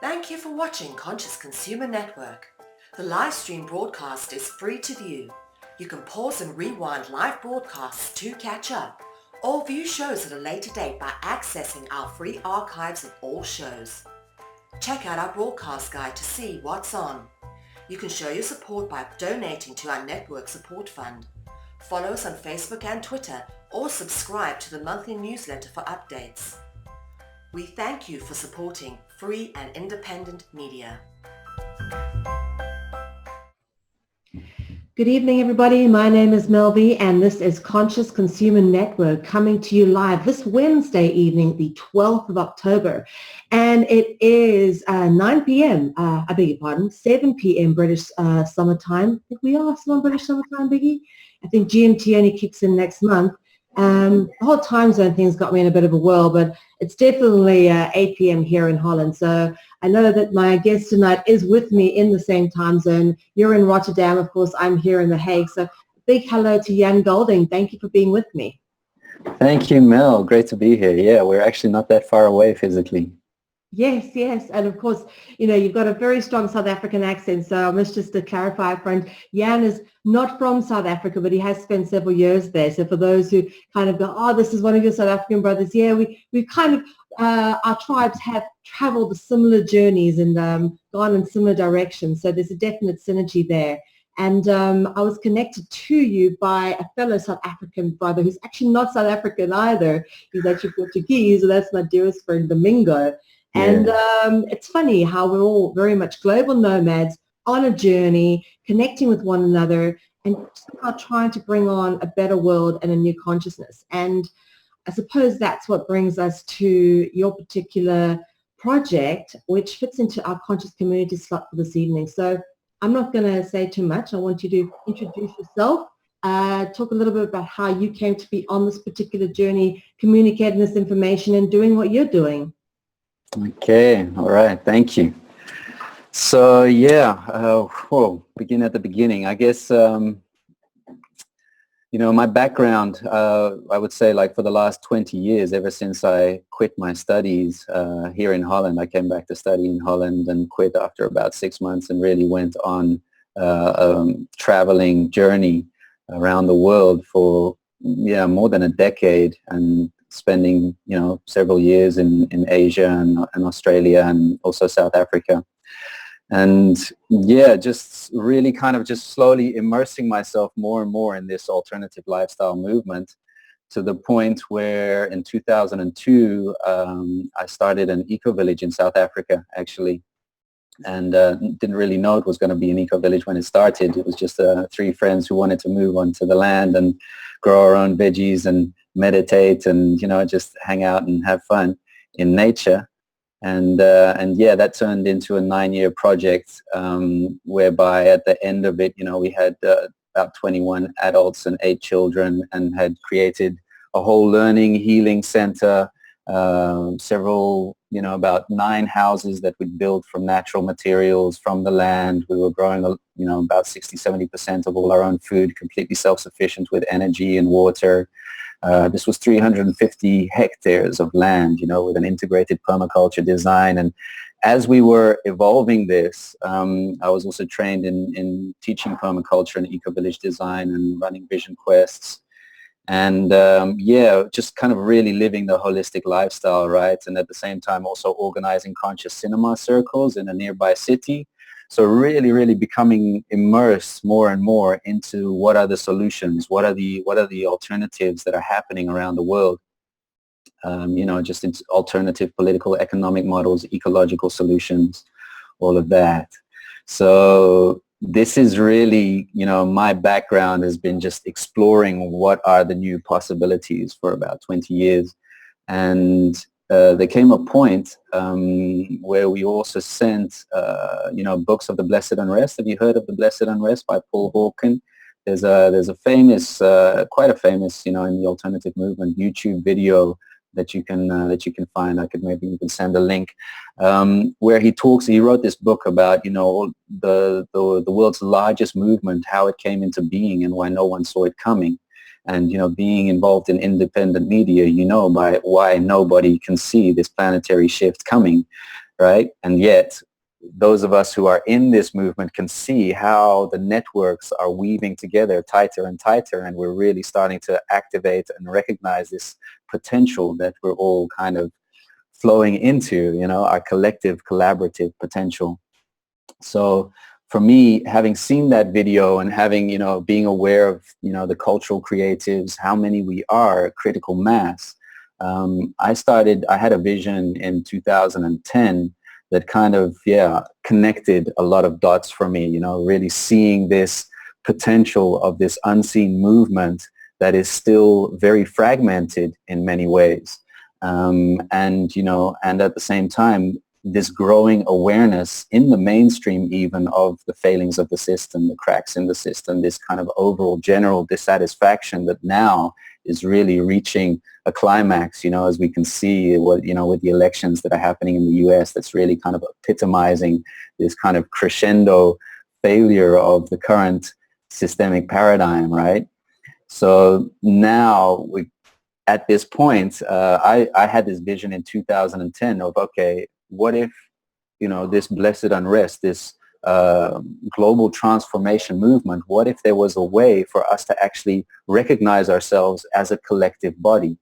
Thank you for watching Conscious Consumer Network. The live stream broadcast is free to view. You can pause and rewind live broadcasts to catch up, or view shows at a later date by accessing our free archives of all shows. Check out our broadcast guide to see what's on. You can show your support by donating to our network support fund. Follow us on Facebook and Twitter, or subscribe to the monthly newsletter for updates. We thank you for supporting free and independent media. Good evening, everybody. My name is Melby, and this is Conscious Consumer Network coming to you live this Wednesday evening, the 12th of October. And it is 9 p.m., I beg your pardon, 7 p.m. British summertime. I think we are still on British summertime, Biggie. I think GMT only kicks in next month. The whole time zone thing's got me in a bit of a whirl, but it's definitely 8 p.m. here in Holland. So I know that my guest tonight is with me in the same time zone. You're in Rotterdam, of course. I'm here in The Hague. So big hello to Jan Golding. Thank you for being with me. Thank you, Mel. Great to be here. Yeah, we're actually not that far away physically. Yes, yes. And of course, you know, you've got a very strong South African accent. So I must just to clarify, friend, Jan is not from South Africa, but he has spent several years there. So for those who kind of go, oh, this is one of your South African brothers. Yeah, we kind of, our tribes have traveled similar journeys and gone in similar directions. So there's a definite synergy there. And I was connected to you by a fellow South African brother who's actually not South African either. He's actually Portuguese. So that's my dearest friend, Domingo. And it's funny how we're all very much global nomads on a journey, connecting with one another and somehow trying to bring on a better world and a new consciousness. And I suppose that's what brings us to your particular project, which fits into our conscious community slot for this evening. So I'm not going to say too much. I want you to introduce yourself, talk a little bit about how you came to be on this particular journey, communicating this information and doing what you're doing. Okay, all right, thank you. So yeah, begin at the beginning. I guess, you know, my background, I would say like for the last 20 years, ever since I quit my studies here in Holland, I came back to study in Holland and quit after about 6 months and really went on a traveling journey around the world for, more than a decade, and spending, you know, several years in Asia and Australia and also South Africa. And just really kind of just slowly immersing myself more and more in this alternative lifestyle movement, to the point where in 2002, I started an eco-village in South Africa, actually. And didn't really know it was going to be an eco-village when it started. It was just 3 friends who wanted to move onto the land and grow our own veggies and meditate and, you know, just hang out and have fun in nature. And that turned into a 9-year project, whereby at the end of it, you know, we had about 21 adults and 8 children, and had created a whole learning healing center, several, you know, about 9 houses that we'd built from natural materials from the land. We were growing, you know, about 60-70% of all our own food, completely self-sufficient with energy and water. This was 350 hectares of land, you know, with an integrated permaculture design. And as we were evolving this, I was also trained in teaching permaculture and eco-village design and running vision quests. And just kind of really living the holistic lifestyle, right? And at the same time also organizing conscious cinema circles in a nearby city. So really, really becoming immersed more and more into what are the solutions, what are the alternatives that are happening around the world. You know, just into alternative political, economic models, ecological solutions, all of that. So this is really, you know, my background has been just exploring what are the new possibilities for about 20 years. And there came a point where we also sent, you know, books of the Blessed Unrest. Have you heard of the Blessed Unrest by Paul Hawken? There's a famous, quite a famous, you know, in the alternative movement YouTube video that you can find. I could maybe even send a link, where he wrote this book about, you know, the world's largest movement, how it came into being and why no one saw it coming. And, you know, being involved in independent media, you know, by why nobody can see this planetary shift coming. right? And yet those of us who are in this movement can see how the networks are weaving together tighter and tighter, and we're really starting to activate and recognize this potential that we're all kind of flowing into, you know, our collective collaborative potential. So for me, having seen that video and having, you know, being aware of, you know, the cultural creatives, how many we are, critical mass, I had a vision in 2010 that kind of, connected a lot of dots for me, you know, really seeing this potential of this unseen movement that is still very fragmented in many ways. And, you know, and at the same time, this growing awareness in the mainstream even of the failings of the system, the cracks in the system, this kind of overall general dissatisfaction that now is really reaching a climax, you know, as we can see what, you know, with the elections that are happening in the US, that's really kind of epitomizing this kind of crescendo failure of the current systemic paradigm, right? So now at this point, I had this vision in 2010 of, okay, what if, you know, this blessed unrest, this global transformation movement, what if there was a way for us to actually recognize ourselves as a collective body,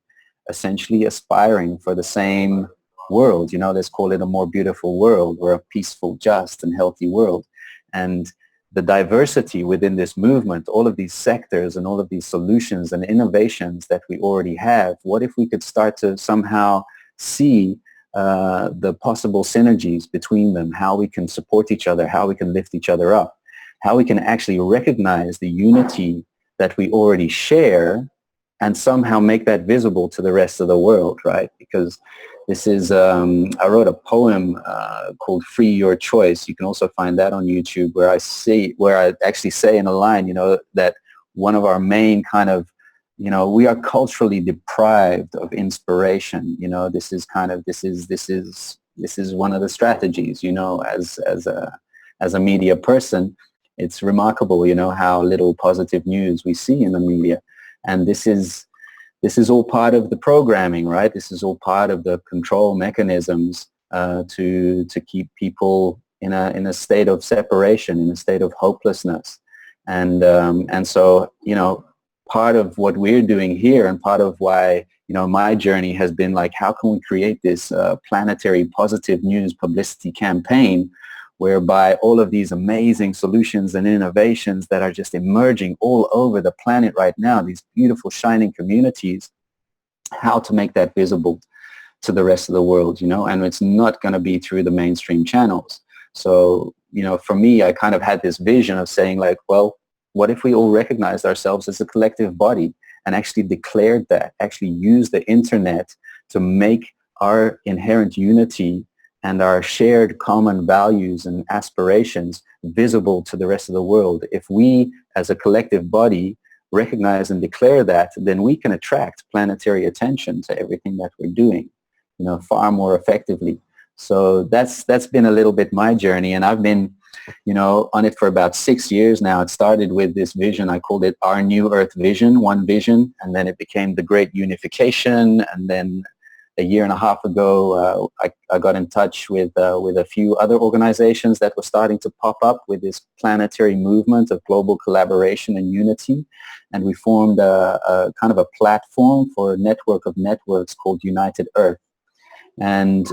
essentially aspiring for the same world, you know, let's call it a more beautiful world, or a peaceful, just, and healthy world. And the diversity within this movement, all of these sectors and all of these solutions and innovations that we already have, what if we could start to somehow see the possible synergies between them, how we can support each other, how we can lift each other up, how we can actually recognize the unity that we already share and somehow make that visible to the rest of the world, right? Because this is, I wrote a poem called Free Your Choice. You can also find that on YouTube, where I actually say in a line, you know, that one of our main kind of, you know, we are culturally deprived of inspiration. You know, this is one of the strategies, you know, as a media person. It's remarkable, you know, how little positive news we see in the media. And this is all part of the programming, right? This is all part of the control mechanisms to keep people in a state of separation, in a state of hopelessness. And so, you know, part of what we're doing here, and part of why, you know, my journey has been like, how can we create this planetary positive news publicity campaign whereby all of these amazing solutions and innovations that are just emerging all over the planet right now, these beautiful shining communities, how to make that visible to the rest of the world, you know, and it's not going to be through the mainstream channels. So, you know, for me, I kind of had this vision of saying like, well, what if we all recognized ourselves as a collective body and actually declared that, actually used the internet to make our inherent unity and our shared common values and aspirations visible to the rest of the world? If we as a collective body recognize and declare that, then we can attract planetary attention to everything that we're doing, you know, far more effectively. So that's been a little bit my journey, and I've been, you know, on it for about 6 years now. It started with this vision. I called it Our New Earth Vision, one vision, and then it became the Great Unification. And then a year and a half ago, I got in touch with a few other organizations that were starting to pop up with this planetary movement of global collaboration and unity. And we formed a kind of a platform for a network of networks called United Earth. And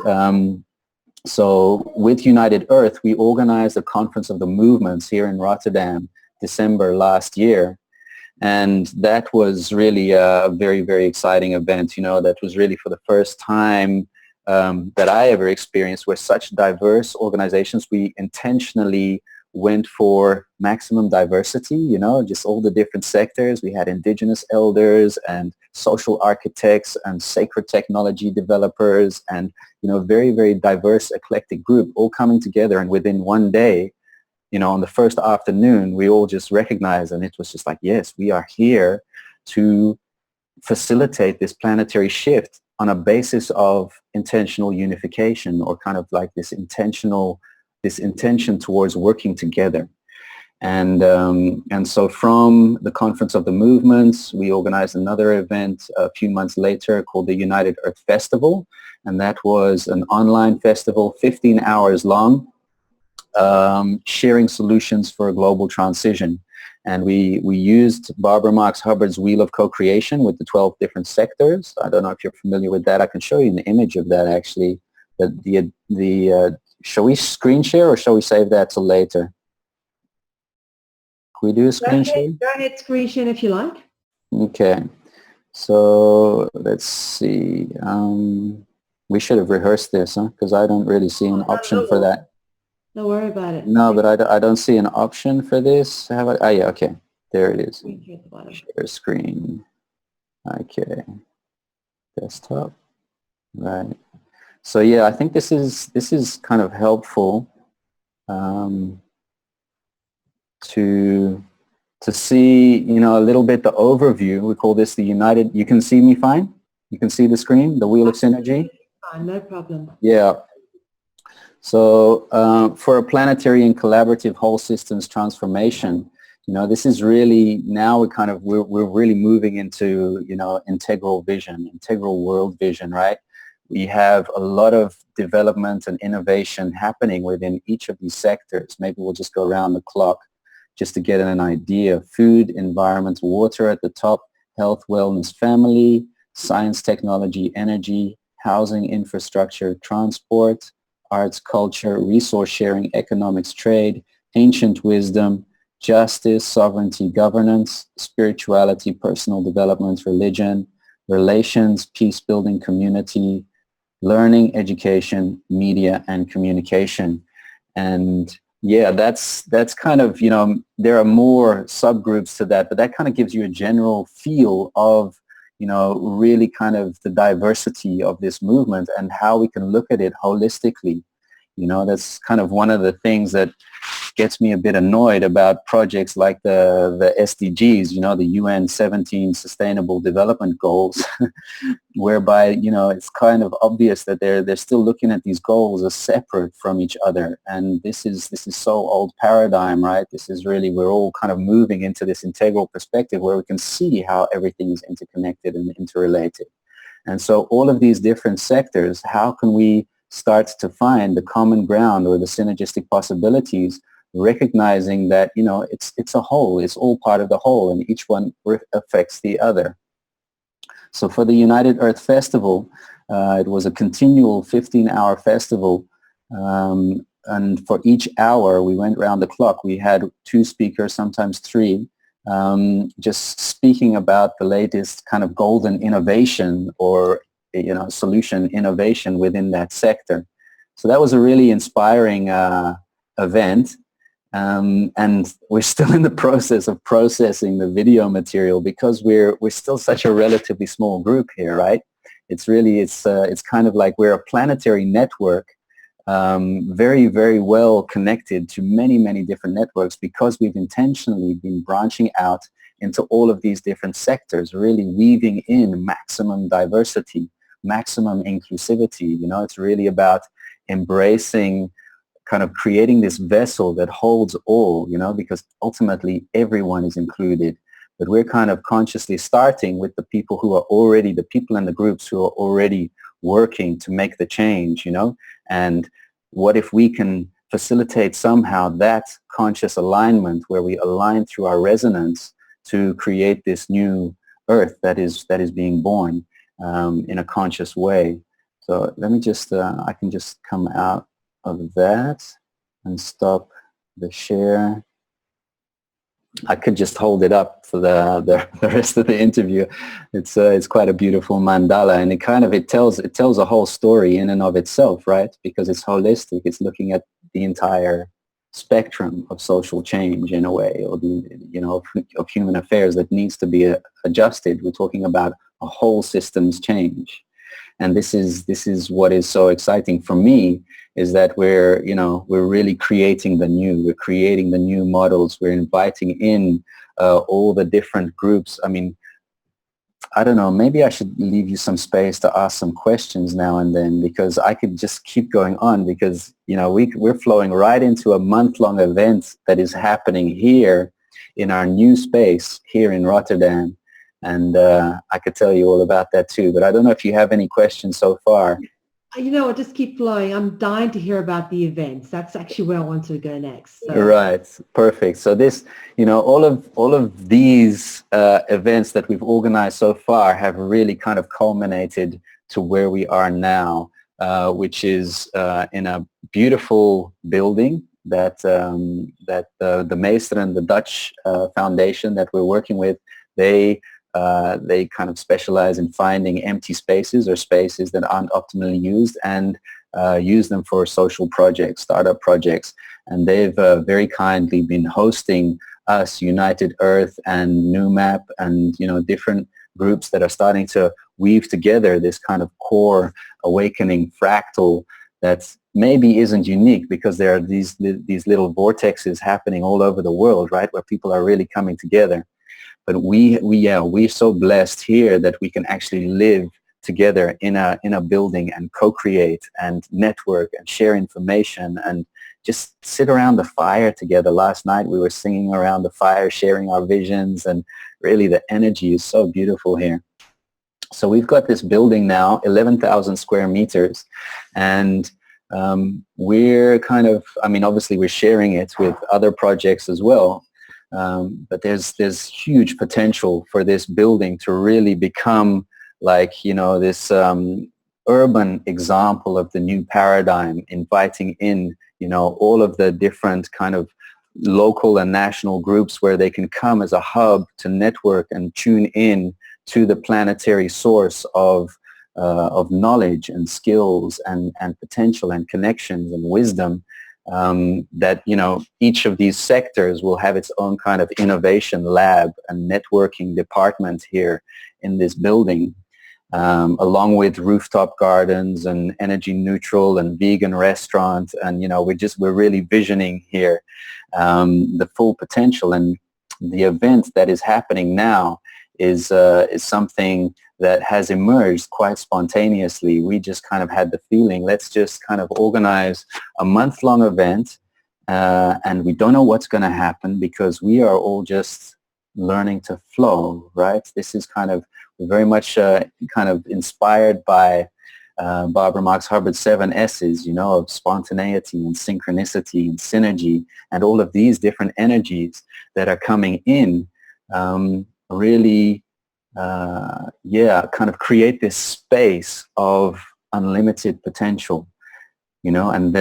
so with United Earth, we organized a Conference of the Movements here in Rotterdam, December last year. And that was really a very, very exciting event. You know, that was really for the first time that I ever experienced where such diverse organizations, we intentionally went for maximum diversity, you know, just all the different sectors. We had indigenous elders and social architects and sacred technology developers and, you know, very, very diverse, eclectic group all coming together. And within one day, you know, on the first afternoon, we all just recognized, and it was just like, yes, we are here to facilitate this planetary shift on a basis of intentional unification, or kind of like this intention towards working together. And so from the Conference of the Movements, we organized another event a few months later called the United Earth Festival. And that was an online festival, 15 hours long, sharing solutions for a global transition. And we used Barbara Marx Hubbard's Wheel of Co-Creation with the 12 different sectors. I don't know if you're familiar with that. I can show you an image of that, actually. Shall we screen share, or shall we save that till later? Can we do a screen share? Go ahead, screen share if you like. Okay. So let's see. We should have rehearsed this, huh? Because I don't really see an option for that. Don't worry about it. No, but I don't see an option for this. Have I? Oh, yeah, okay. There it is. Share screen. Okay. Desktop. Right. So yeah, I think this is kind of helpful to see, you know, a little bit the overview. We call this the United. You can see me fine? You can see the screen, the Wheel of Synergy? Fine, no problem. Yeah. So for a planetary and collaborative whole systems transformation, you know, this is really, now we're really moving into, you know, integral vision, integral world vision, right? We have a lot of development and innovation happening within each of these sectors. Maybe we'll just go around the clock just to get an idea. Food, environment, water at the top, health, wellness, family, science, technology, energy, housing, infrastructure, transport, arts, culture, resource sharing, economics, trade, ancient wisdom, justice, sovereignty, governance, spirituality, personal development, religion, relations, peace building, community, learning, education, media, and communication. And yeah, that's kind of, you know, there are more subgroups to that, but that kind of gives you a general feel of, you know, really kind of the diversity of this movement and how we can look at it holistically. You know, that's kind of one of the things that gets me a bit annoyed about projects like the SDGs, you know, the UN 17 Sustainable Development Goals, whereby, you know, it's kind of obvious that they're still looking at these goals as separate from each other. And this is so old paradigm, right? This is really, we're all kind of moving into this integral perspective where we can see how everything is interconnected and interrelated. And so all of these different sectors, how can we start to find the common ground or the synergistic possibilities, recognizing that, you know, it's a whole, it's all part of the whole, and each one affects the other. So for the United Earth Festival, it was a continual 15-hour festival, and for each hour we went round the clock. We had 2 speakers, sometimes 3, just speaking about the latest kind of golden innovation or, you know, solution innovation within that sector. So that was a really inspiring event. And we're still in the process of processing the video material because we're still such a relatively small group here, right? It's really, it's kind of like we're a planetary network, very, very well connected to many, many different networks because we've intentionally been branching out into all of these different sectors, really weaving in maximum diversity, maximum inclusivity. You know, it's really about embracing, kind of creating this vessel that holds all, you know, because ultimately everyone is included. But we're kind of consciously starting with the people who are already, the people in the groups who are already working to make the change, you know. And what if we can facilitate somehow that conscious alignment where we align through our resonance to create this new earth that is being born in a conscious way. So let me just, I can just come out of that and stop the share. I could just hold it up for the rest of the interview. It's quite a beautiful mandala, and it tells a whole story in and of itself, right? Because it's holistic. It's looking at the entire spectrum of social change in a way, or the, you know, of human affairs that needs to be adjusted. We're talking about a whole systems change. And this is what is so exciting for me, is that we're really creating the new. We're creating the new models. We're inviting in all the different groups. I mean, I don't know, maybe I should leave you some space to ask some questions now and then, because I could just keep going on, because, you know, we're flowing right into a month-long event that is happening here in our new space here in Rotterdam. And I could tell you all about that too, but I don't know if you have any questions so far. You know what, just keep flowing. I'm dying to hear about the events. That's actually where I want to go next. So. Right, perfect. So this, you know, all of these events that we've organized so far have really kind of culminated to where we are now, which is in a beautiful building that the Meester and the Dutch Foundation that we're working with, they kind of specialize in finding empty spaces or spaces that aren't optimally used, and use them for social projects, startup projects. And they've very kindly been hosting us, United Earth and NewMap, and, you know, different groups that are starting to weave together this kind of core awakening fractal that maybe isn't unique, because there are these little vortexes happening all over the world, right, where people are really coming together. But we're so blessed here that we can actually live together in a building and co-create and network and share information and just sit around the fire together. Last night we were singing around the fire, sharing our visions, and really the energy is so beautiful here. So we've got this building now, 11,000 square meters, and we're kind of, I mean, obviously we're sharing it with other projects as well. But there's huge potential for this building to really become like, you know, this urban example of the new paradigm, inviting in, you know, all of the different kind of local and national groups where they can come as a hub to network and tune in to the planetary source of knowledge and skills and potential and connections and wisdom. That, you know, each of these sectors will have its own kind of innovation lab and networking department here in this building, along with rooftop gardens and energy neutral and vegan restaurant. And, you know, we're really visioning here the full potential. And the event that is happening now is something that has emerged quite spontaneously. We just kind of had the feeling, let's just kind of organize a month-long event, and we don't know what's going to happen, because we are all just learning to flow, right? This is kind of very much kind of inspired by Barbara Marx Hubbard's 7 S's, you know, of spontaneity and synchronicity and synergy, and all of these different energies that are coming in really kind of create this space of unlimited potential, you know. And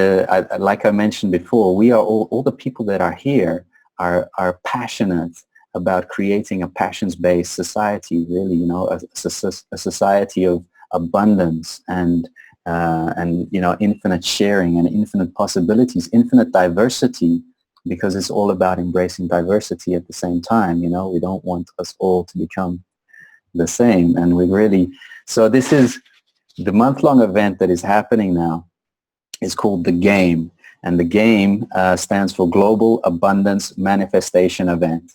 like I mentioned before, we are all the people that are here are passionate about creating a passions-based society, really, you know, a society of abundance and you know, infinite sharing and infinite possibilities, infinite diversity, because it's all about embracing diversity at the same time. You know, we don't want us all to become the same. And we really, so this is the month-long event that is happening now, is called The Game. And the GAME stands for Global Abundance Manifestation Event.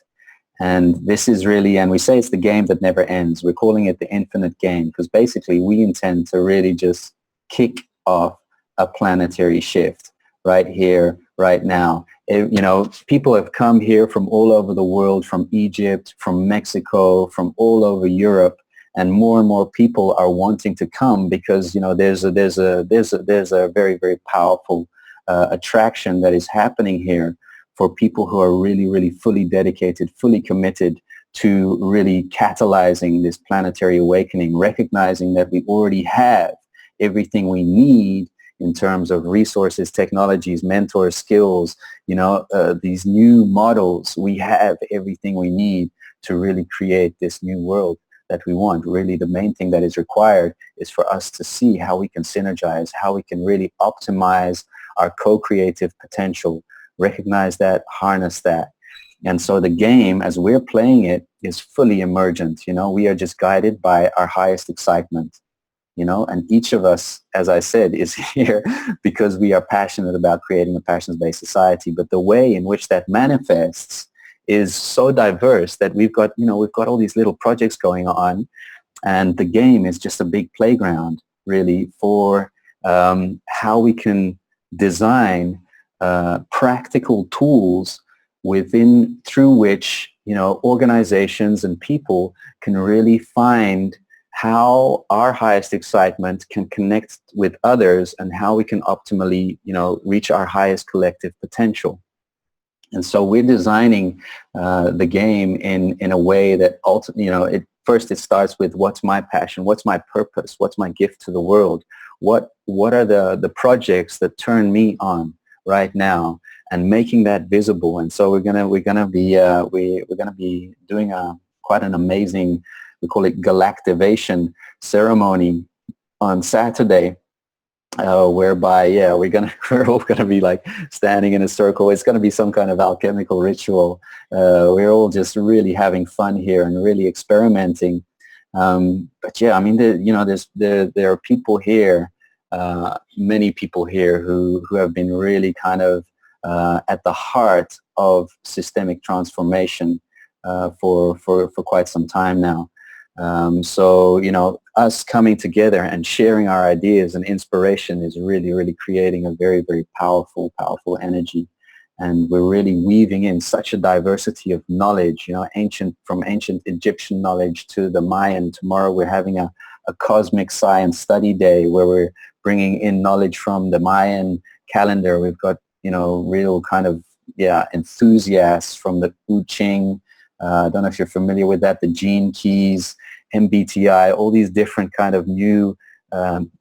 And this is really, and we say it's the game that never ends. We're calling it the infinite game, because basically we intend to really just kick off a planetary shift right here, right now. You know, people have come here from all over the world, from Egypt, from Mexico, from all over Europe, and more people are wanting to come, because, you know, there's a very, very powerful attraction that is happening here for people who are really, really fully dedicated, fully committed to really catalyzing this planetary awakening, recognizing that we already have everything we need in terms of resources, technologies, mentors, skills, you know, these new models. We have everything we need to really create this new world that we want. Really, the main thing that is required is for us to see how we can synergize, how we can really optimize our co-creative potential, recognize that, harness that. And so the game, as we're playing it, is fully emergent. You know, we are just guided by our highest excitement, you know, and each of us, as I said, is here because we are passionate about creating a passions-based society. But the way in which that manifests is so diverse that we've got all these little projects going on And the game is just a big playground, really, for how we can design practical tools through which, organizations and people can really find how our highest excitement can connect with others and how we can optimally, reach our highest collective potential. And so we're designing the game in a way that ultimately, it starts with what's my passion, what's my purpose, what's my gift to the world, what are the projects that turn me on right now, and making that visible. And so we're gonna be doing quite an amazing, we call it galactivation ceremony on Saturday. Whereby, we're all gonna be like standing in a circle. It's gonna be some kind of alchemical ritual. We're all just really having fun here and really experimenting. But yeah, I mean, there are people here, many people here who have been really kind of at the heart of systemic transformation for quite some time now. So, us coming together and sharing our ideas and inspiration is really, really creating a very, very powerful energy. And we're really weaving in such a diversity of knowledge, from ancient Egyptian knowledge to the Mayan. Tomorrow we're having a cosmic science study day where we're bringing in knowledge from the Mayan calendar. We've got, real kind of, enthusiasts from the I Ching. I don't know if you're familiar with that, the gene keys, MBTI, all these different kind of new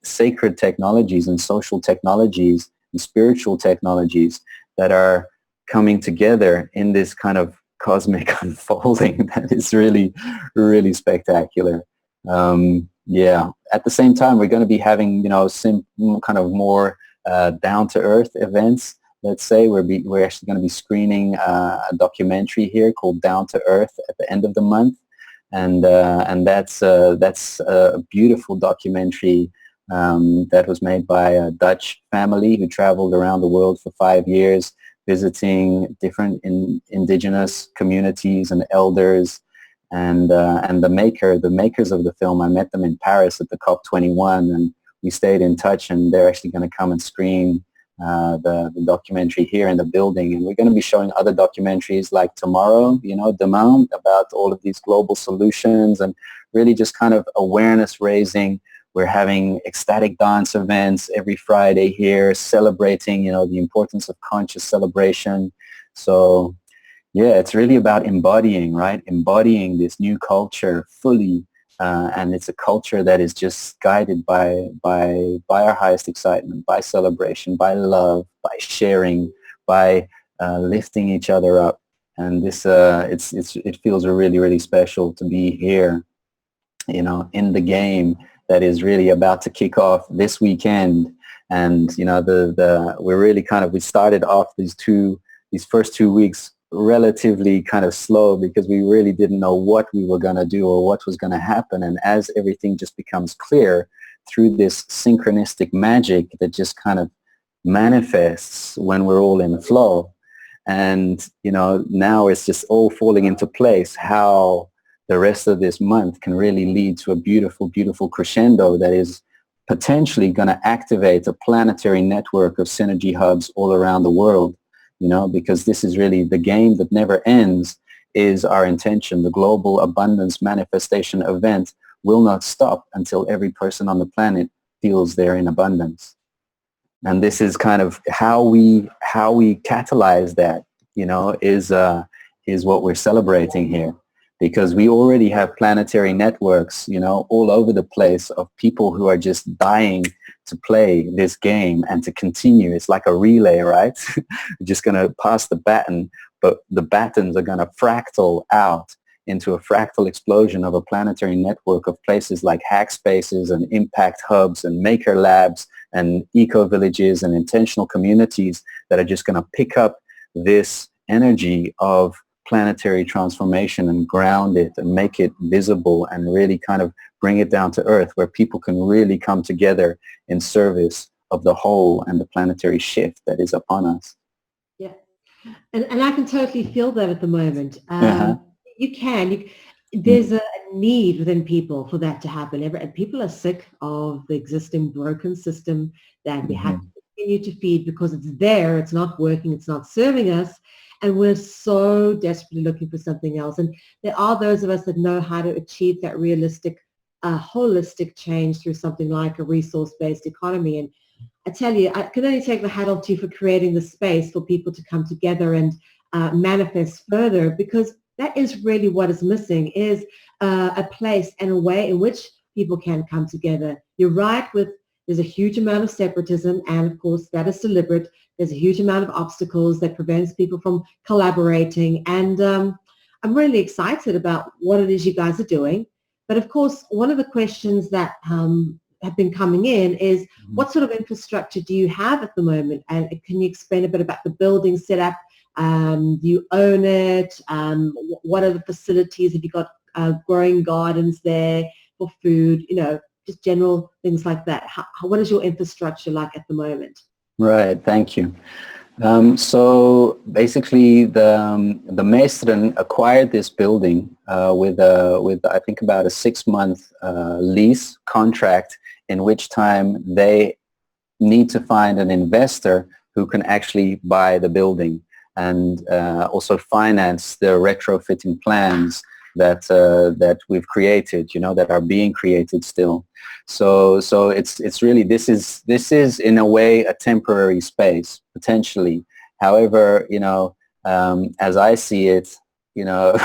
sacred technologies and social technologies and spiritual technologies that are coming together in this kind of cosmic unfolding that is really, really spectacular. At the same time, we're going to be having, kind of more down-to-earth events. Let's say we're actually going to be screening a documentary here called Down to Earth at the end of the month. And that's a beautiful documentary that was made by a Dutch family who traveled around the world for 5 years, visiting different indigenous communities and elders. And the makers of the film, I met them in Paris at the COP21, and we stayed in touch. And they're actually going to come and screen the documentary here in the building. And we're going to be showing other documentaries like tomorrow, Demain, about all of these global solutions and really just kind of awareness raising. We're having ecstatic dance events every Friday here, celebrating, the importance of conscious celebration. So yeah, it's really about embodying this new culture fully. And it's a culture that is just guided by our highest excitement, by celebration, by love, by sharing, by lifting each other up. And this, it feels really, really special to be here, in the game that is really about to kick off this weekend. And we're really we started off these first 2 weeks relatively kind of slow because we really didn't know what we were going to do or what was going to happen. And as everything just becomes clear through this synchronistic magic that just kind of manifests when we're all in flow. And, now it's just all falling into place how the rest of this month can really lead to a beautiful, beautiful crescendo that is potentially going to activate a planetary network of synergy hubs all around the world. Because this is really the game that never ends is our intention. The global abundance manifestation event will not stop until every person on the planet feels they're in abundance. And this is kind of how we catalyze that, is what we're celebrating here. Because we already have planetary networks, all over the place of people who are just dying to play this game and to continue. It's like a relay, right? We're just going to pass the baton, but the batons are going to fractal out into a fractal explosion of a planetary network of places like hack spaces and impact hubs and maker labs and eco-villages and intentional communities that are just going to pick up this energy of planetary transformation and ground it and make it visible and really kind of bring it down to earth where people can really come together in service of the whole and the planetary shift that is upon us. Yeah. And I can totally feel that at the moment. Uh-huh. there's a need within people for that to happen. And people are sick of the existing broken system that we have to continue to feed because it's there, it's not working, it's not serving us, and we're so desperately looking for something else. And there are those of us that know how to achieve that realistic, holistic change through something like a resource-based economy. And I tell you, I can only take the hat off to you for creating the space for people to come together and manifest further, because that is really what is missing, is a place and a way in which people can come together. You're right, there's a huge amount of separatism, and of course that is deliberate. There's a huge amount of obstacles that prevents people from collaborating, and I'm really excited about what it is you guys are doing. But of course, one of the questions that have been coming in is, what sort of infrastructure do you have at the moment? And can you explain a bit about the building setup? Do you own it? What are the facilities? Have you got growing gardens there for food? You know, just general things like that. What is your infrastructure like at the moment? Right, thank you. So basically, the Meesteren acquired this building with I think about a 6-month lease contract, in which time they need to find an investor who can actually buy the building and also finance the retrofitting plans that we've created, you know, that are being created still. So it's really, this is in a way a temporary space potentially. However, you know, as I see it, you know,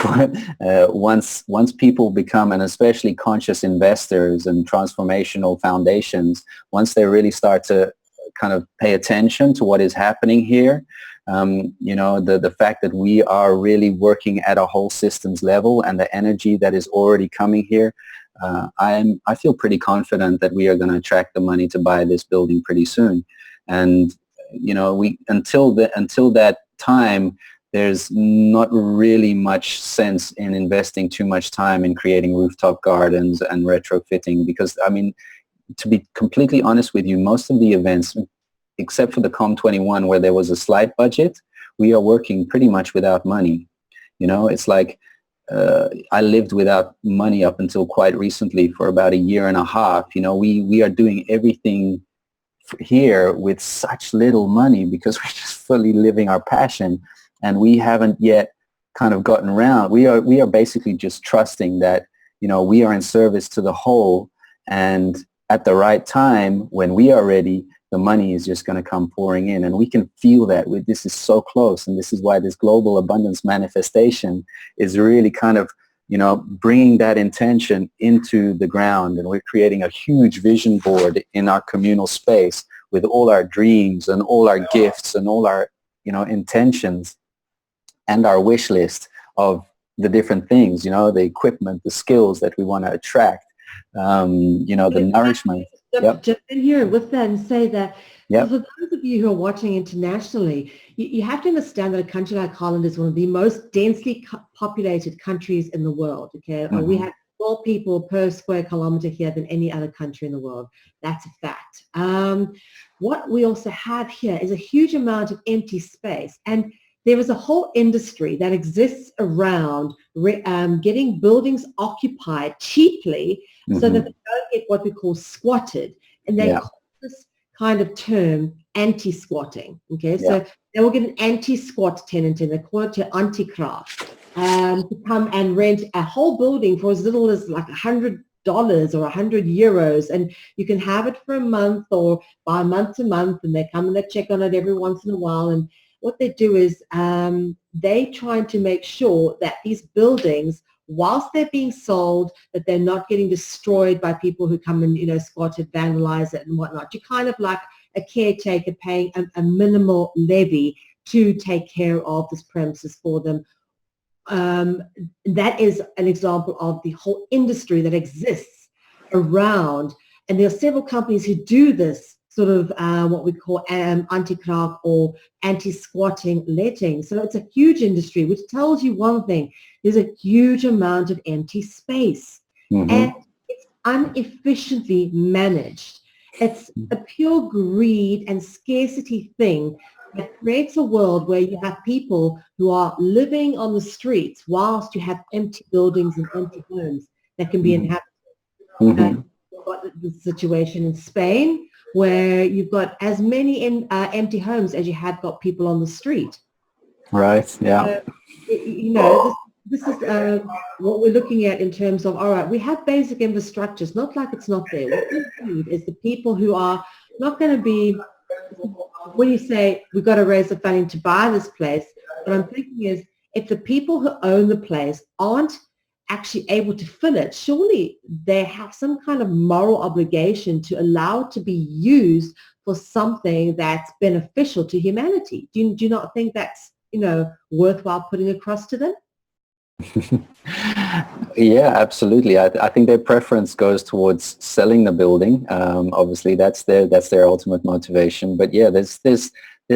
once people become, and especially conscious investors and transformational foundations, once they really start to kind of pay attention to what is happening here, you know, the fact that we are really working at a whole systems level and the energy that is already coming here, I feel pretty confident that we are going to attract the money to buy this building pretty soon. And you know, until that time, there's not really much sense in investing too much time in creating rooftop gardens and retrofitting, because I mean, to be completely honest with you, most of the events, except for the COM21 where there was a slight budget, we are working pretty much without money. You know, it's like I lived without money up until quite recently for about 1.5 years. You know, we are doing everything here with such little money because we're just fully living our passion, and we haven't yet kind of gotten around. We are basically just trusting that, you know, we are in service to the whole, and at the right time when we are ready, the money is just going to come pouring in, and we can feel that. This is so close, and this is why this global abundance manifestation is really kind of, you know, bringing that intention into the ground. And we're creating a huge vision board in our communal space with all our dreams and all our gifts and all our, you know, intentions and our wish list of the different things, you know, the equipment, the skills that we want to attract, you know, the nourishment. Jump in here with that and say that, Yep. for those of you who are watching internationally, you have to understand that a country like Holland is one of the most densely populated countries in the world. Okay, we have more people per square kilometer here than any other country in the world. That's a fact. What we also have here is a huge amount of empty space, and there is a whole industry that exists around getting buildings occupied cheaply so that they don't get what we call squatted. And they call this kind of term anti-squatting. Okay, so they will get an anti-squat tenant in. They call it an anti-craft to come and rent a whole building for as little as like $100 or €100, and you can have it for a month or by month to month, and they come and they check on it every once in a while. And what they do is they try to make sure that these buildings, whilst they're being sold, that they're not getting destroyed by people who come and, you know, squat it, vandalize it and whatnot. You're kind of like a caretaker paying a minimal levy to take care of this premises for them. That is an example of the whole industry that exists around, and there are several companies who do this sort of what we call anti-craft or anti-squatting letting. So it's a huge industry, which tells you one thing: there's a huge amount of empty space, and it's inefficiently managed. It's a pure greed and scarcity thing It creates a world where you have people who are living on the streets whilst you have empty buildings and empty homes that can be Mhm. inhabited. Mhm. You've got the situation in Spain where you've got as many empty homes as you have got people on the street. Right. Yeah. You know, this is what we're looking at in terms of, all right, we have basic infrastructures, not like it's not there. What we need is the people who are not going to be, when you say we've got to raise the funding to buy this place, what I'm thinking is if the people who own the place aren't actually able to fill it, surely they have some kind of moral obligation to allow it to be used for something that's beneficial to humanity. Do you not think that's, worthwhile putting across to them? Yeah, absolutely. I think their preference goes towards selling the building. Obviously, that's their ultimate motivation. But yeah, there's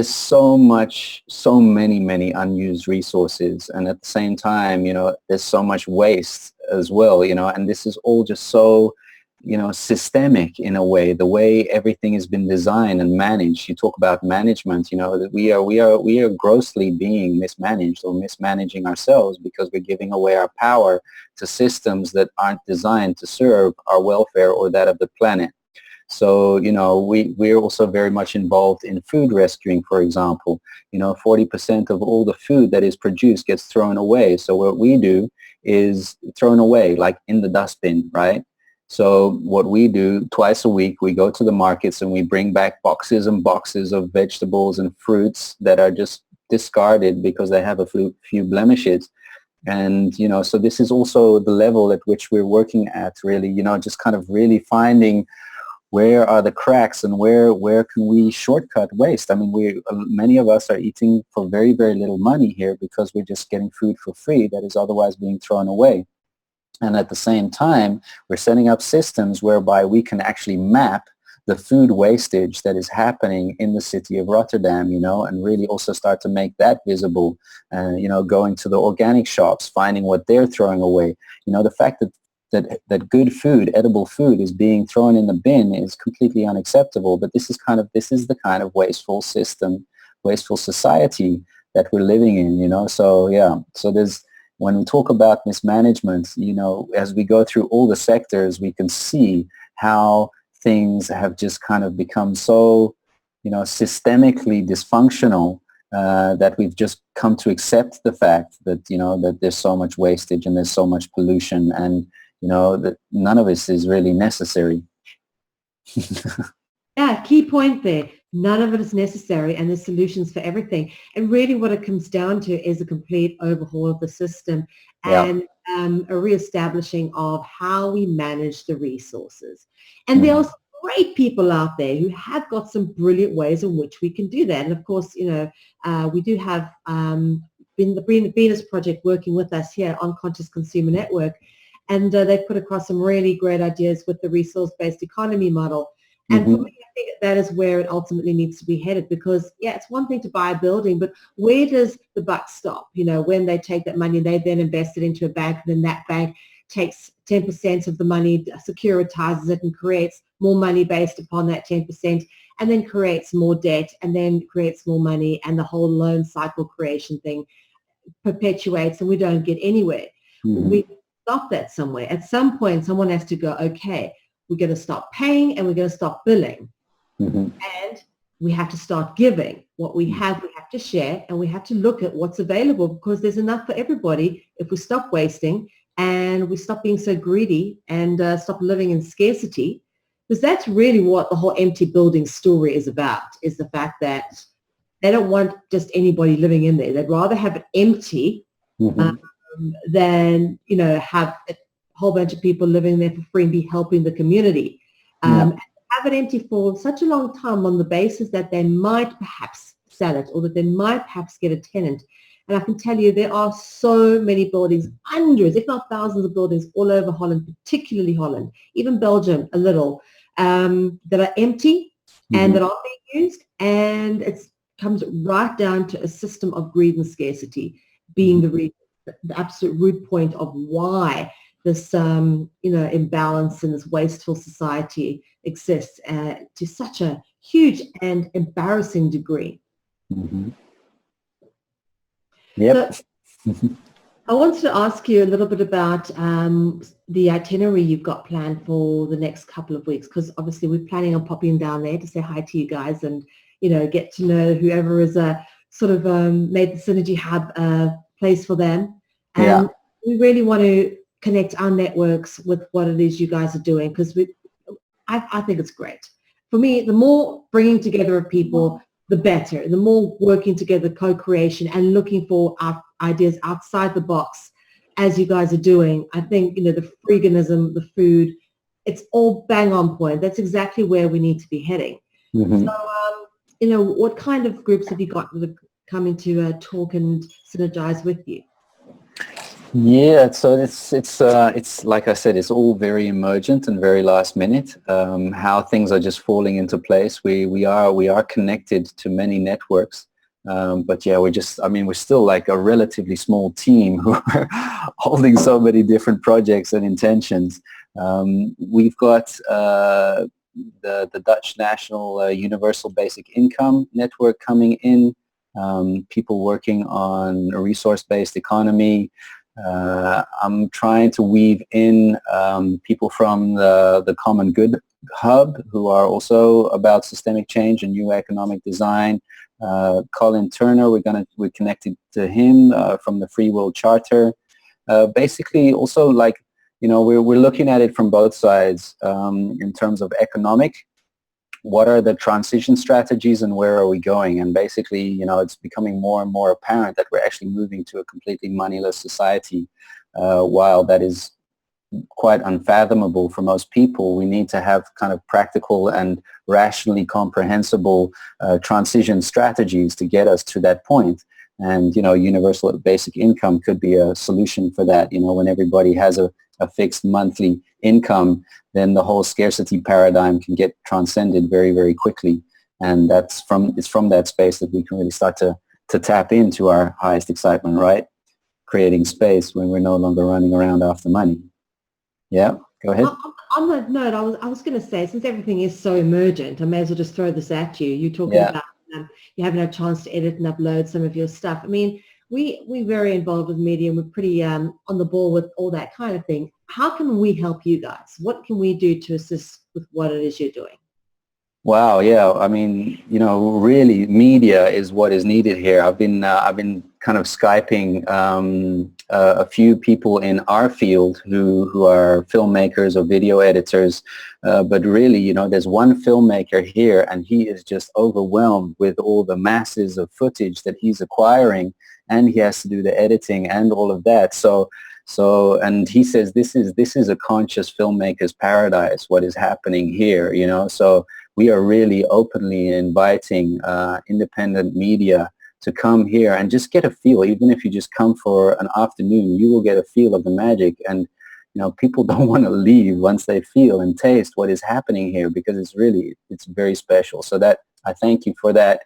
so many unused resources, and at the same time, there's so much waste as well. And this is all just so systemic in a way, the way everything has been designed and managed. You talk about management, that we are grossly being mismanaged or mismanaging ourselves because we're giving away our power to systems that aren't designed to serve our welfare or that of the planet. So, we're also very much involved in food rescuing, for example. 40% of all the food that is produced gets thrown away. So what we do is thrown away, like in the dustbin, right? So what we do twice a week, we go to the markets and we bring back boxes and boxes of vegetables and fruits that are just discarded because they have a few blemishes. And, so this is also the level at which we're working at, really, just kind of really finding where are the cracks and where can we shortcut waste. I mean, many of us are eating for very, very little money here because we're just getting food for free that is otherwise being thrown away. And at the same time, we're setting up systems whereby we can actually map the food wastage that is happening in the city of Rotterdam, and really also start to make that visible. Going to the organic shops, finding what they're throwing away. The fact that good food, edible food, is being thrown in the bin is completely unacceptable. But this is the kind of wasteful system, wasteful society that we're living in. So yeah, so when we talk about mismanagement, as we go through all the sectors, we can see how things have just kind of become so, systemically dysfunctional that we've just come to accept the fact that, that there's so much wastage and there's so much pollution and, that none of this is really necessary. Yeah, key point there. None of it is necessary and there's solutions for everything. And really what it comes down to is a complete overhaul of the system and a reestablishing of how we manage the resources. And there are some great people out there who have got some brilliant ways in which we can do that. And of course, we do have the Venus Project working with us here on Conscious Consumer Network. And they've put across some really great ideas with the resource-based economy model. And for me, I think that is where it ultimately needs to be headed because, yeah, it's one thing to buy a building, but where does the buck stop? When they take that money, they then invest it into a bank, and then that bank takes 10% of the money, securitizes it, and creates more money based upon that 10%, and then creates more debt, and then creates more money, and the whole loan cycle creation thing perpetuates, and we don't get anywhere. We stop that somewhere. At some point, someone has to go, okay, we're going to stop paying and we're going to stop billing. And we have to start giving. What we have to share, and we have to look at what's available because there's enough for everybody if we stop wasting and we stop being so greedy and stop living in scarcity. Because that's really what the whole empty building story is about, is the fact that they don't want just anybody living in there. They'd rather have it empty than, have a whole bunch of people living there for free and be helping the community. Have it empty for such a long time on the basis that they might perhaps sell it or that they might perhaps get a tenant. And I can tell you there are so many buildings, hundreds, if not thousands of buildings all over Holland, particularly Holland, even Belgium a little, that are empty and that aren't being used. And it comes right down to a system of greed and scarcity being the absolute root point of why this, imbalance in this wasteful society exists to such a huge and embarrassing degree. Mm-hmm. Yep. So I wanted to ask you a little bit about the itinerary you've got planned for the next couple of weeks, because obviously we're planning on popping down there to say hi to you guys and, you know, get to know whoever is sort of made the Synergy Hub a place for them. Yeah. And we really want to connect our networks with what it is you guys are doing, because I think it's great. For me, the more bringing together of people, the better. The more working together, co-creation, and looking for our ideas outside the box, as you guys are doing. I think, you know, the veganism, the food, it's all bang on point. That's exactly where we need to be heading. Mm-hmm. So, you know, what kind of groups have you got that are coming to talk and synergize with you? Yeah, so it's like I said, it's all very emergent and very last minute. How things are just falling into place. We are connected to many networks, but yeah, we're still like a relatively small team who are holding so many different projects and intentions. We've got the Dutch National Universal Basic Income Network coming in. People working on a resource-based economy. I'm trying to weave in people from the Common Good Hub who are also about systemic change and new economic design. Colin Turner, we're connected to him from the Free World Charter. Basically, also like, you know, we're looking at it from both sides in terms of economic. What are the transition strategies and where are we going? And basically, you know, it's becoming more and more apparent that we're actually moving to a completely moneyless society. While that is quite unfathomable for most people, we need to have kind of practical and rationally comprehensible transition strategies to get us to that point. And, you know, universal basic income could be a solution for that. You know, when everybody has a fixed monthly income, then the whole scarcity paradigm can get transcended very, very quickly. And it's from that space that we can really start to tap into our highest excitement, right? Creating space when we're no longer running around after money. Yeah, go ahead. On that note, I was going to say, since everything is so emergent, I may as well just throw this at you. You're talking about you haven't had a chance to edit and upload some of your stuff. I mean, we're very involved with media and we're pretty on the ball with all that kind of thing. How can we help you guys? What can we do to assist with what it is you're doing? Wow, yeah. I mean, you know, really, media is what is needed here. I've been kind of Skyping a few people in our field who are filmmakers or video editors, but really, you know, there's one filmmaker here, and he is just overwhelmed with all the masses of footage that he's acquiring, and he has to do the editing and all of that. So, and he says this is a conscious filmmaker's paradise. What is happening here, you know? So we are really openly inviting independent media to come here and just get a feel. Even if you just come for an afternoon, you will get a feel of the magic. And, you know, people don't want to leave once they feel and taste what is happening here, because it's very special. So that I thank you for that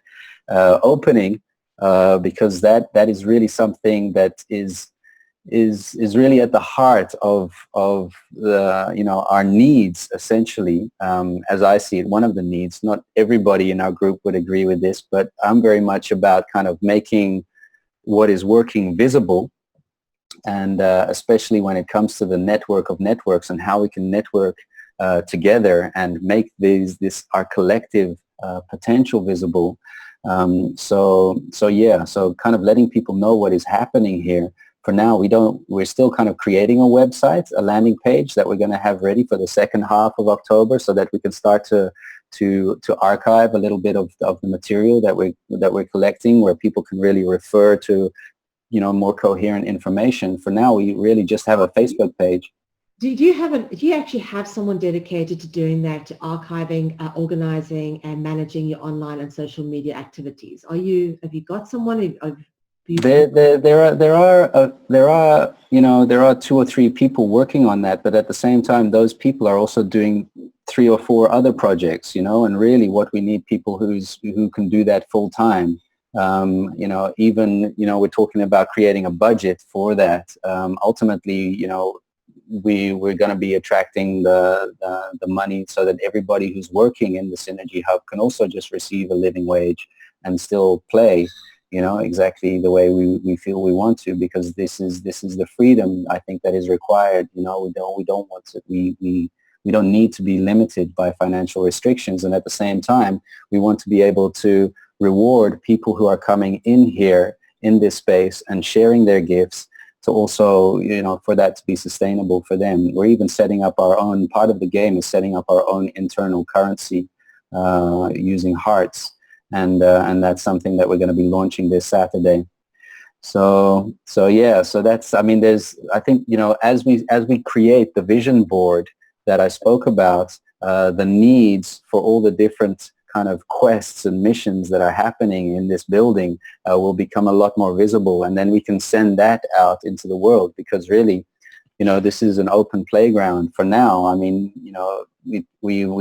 opening, because that is really something that is really at the heart of the, you know, our needs, essentially, as I see it. One of the needs, not everybody in our group would agree with this, but I'm very much about kind of making what is working visible, and especially when it comes to the network of networks and how we can network together and make this our collective potential visible. So kind of letting people know what is happening here. For now, we're still kind of creating a website, a landing page that we're going to have ready for the second half of October, so that we can start to archive a little bit of the material that we're collecting, where people can really refer to, you know, more coherent information. For now, we really just have a Facebook page. Do you actually have someone dedicated to doing that, to archiving, organizing, and managing your online and social media activities? Have you got someone? There are you know, there are 2 or 3 people working on that, but at the same time, those people are also doing 3 or 4 other projects, you know, and really what we need people who can do that full time. You know, even, you know, we're talking about creating a budget for that. Ultimately, you know, we're going to be attracting the money so that everybody who's working in the Synergy Hub can also just receive a living wage. and still play, exactly the way we feel we want to, because this is the freedom, I think, that is required. We don't want to, we don't need to be limited by financial restrictions, and at the same time we want to be able to reward people who are coming in here in this space and sharing their gifts, to also, for that to be sustainable for them. We're even setting up our own, part of the game is setting up our own internal currency using hearts. And that's something that we're going to be launching this Saturday. So that's, I think, as we create the vision board that I spoke about, the needs for all the different kind of quests and missions that are happening in this building will become a lot more visible, and then we can send that out into the world, because really, this is an open playground for now. We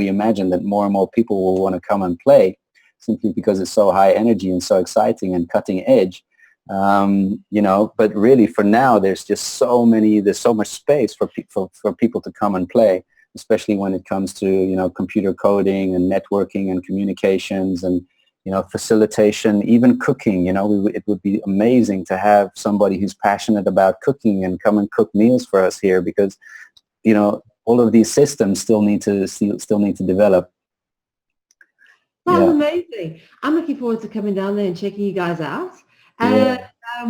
imagine that more and more people will want to come and play, simply because it's so high energy and so exciting and cutting edge. But really for now, there's so much space for people to come and play, especially when it comes to, computer coding and networking and communications and, facilitation, even cooking. It would be amazing to have somebody who's passionate about cooking and come and cook meals for us here, because, all of these systems still need to develop. Sounds amazing. I'm looking forward to coming down there and checking you guys out.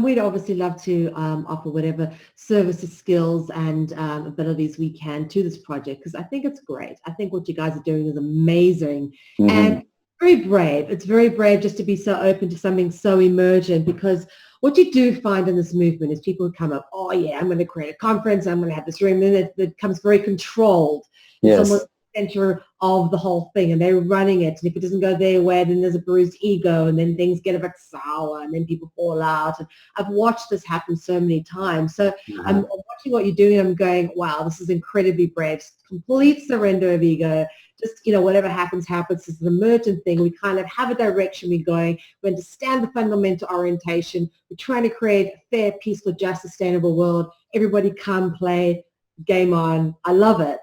We'd obviously love to offer whatever services, skills, and abilities we can to this project, because I think it's great. I think what you guys are doing is amazing. Mm-hmm. And very brave. It's very brave just to be so open to something so emergent, because what you do find in this movement is people who come up, oh yeah, I'm going to create a conference, I'm going to have this room, and it becomes very controlled. Yes. Someone's center of the whole thing, and they're running it, and if it doesn't go their way, then there's a bruised ego, and then things get a bit sour, and then people fall out. And I've watched this happen so many times. So I'm watching what you're doing, and I'm going, wow, this is incredibly brave. Complete surrender of ego. Just, whatever happens. It's an emergent thing. We kind of have a direction we're going. We understand the fundamental orientation. We're trying to create a fair, peaceful, just, sustainable world. Everybody come play. Game on. I love it.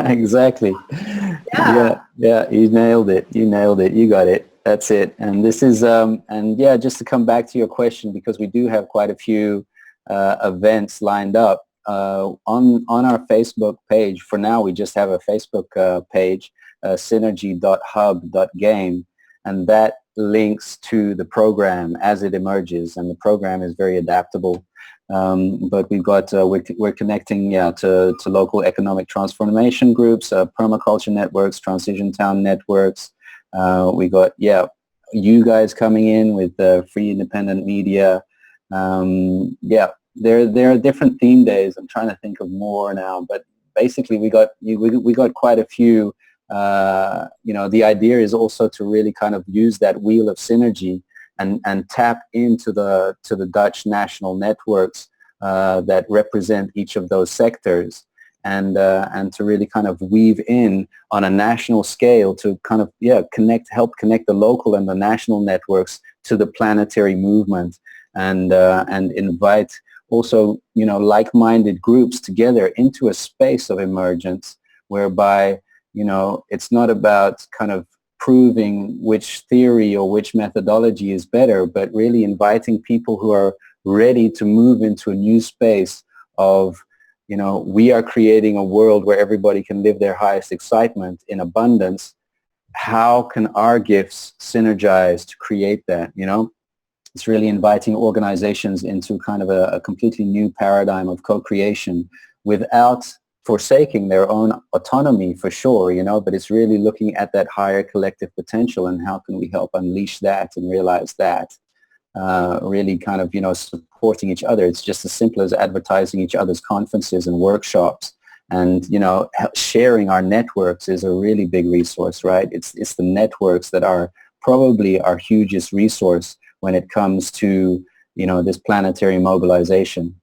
Exactly. Yeah. You nailed it. You got it. That's it. And this is just to come back to your question, because we do have quite a few events lined up on our Facebook page. For now, we just have a Facebook page, synergy.hub.game, and that links to the program as it emerges, and the program is very adaptable. But we've got we're connecting to local economic transformation groups, permaculture networks, transition town networks. We got you guys coming in with free independent media. There are different theme days. I'm trying to think of more now, but basically we got quite a few. The idea is also to really kind of use that wheel of synergy and tap into the Dutch national networks that represent each of those sectors, and to really kind of weave in on a national scale to kind of help connect the local and the national networks to the planetary movement, and invite also like-minded groups together into a space of emergence, whereby it's not about kind of proving which theory or which methodology is better, but really inviting people who are ready to move into a new space of, we are creating a world where everybody can live their highest excitement in abundance. How can our gifts synergize to create that? It's really inviting organizations into kind of a completely new paradigm of co-creation without forsaking their own autonomy, for sure, but it's really looking at that higher collective potential, and how can we help unleash that and realize that, really kind of, supporting each other. It's just as simple as advertising each other's conferences and workshops, and, sharing our networks is a really big resource, right? It's the networks that are probably our hugest resource when it comes to, this planetary mobilization.